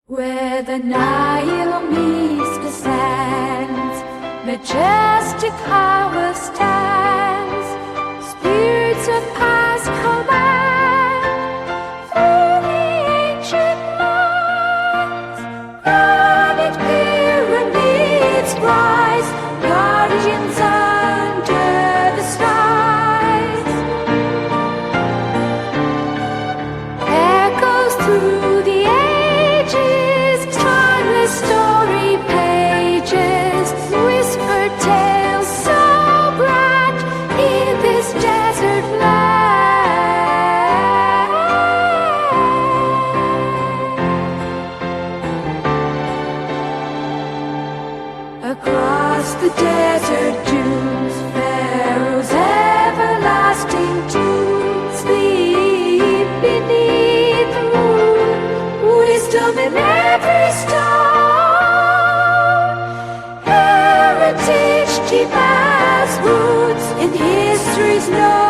Where the Nile meets the sands, majestic power stands, spirits of past command, through the ancient lands. Great pyramids rise, guardians under the skies. Echoes through the ages, timeless story pages, whispered tales so bright in this desert land. Across the desert dunes, Pharaoh's everlasting tombs sleep beneath the moon, wisdom in every stone, heritage deep as roots in history's known.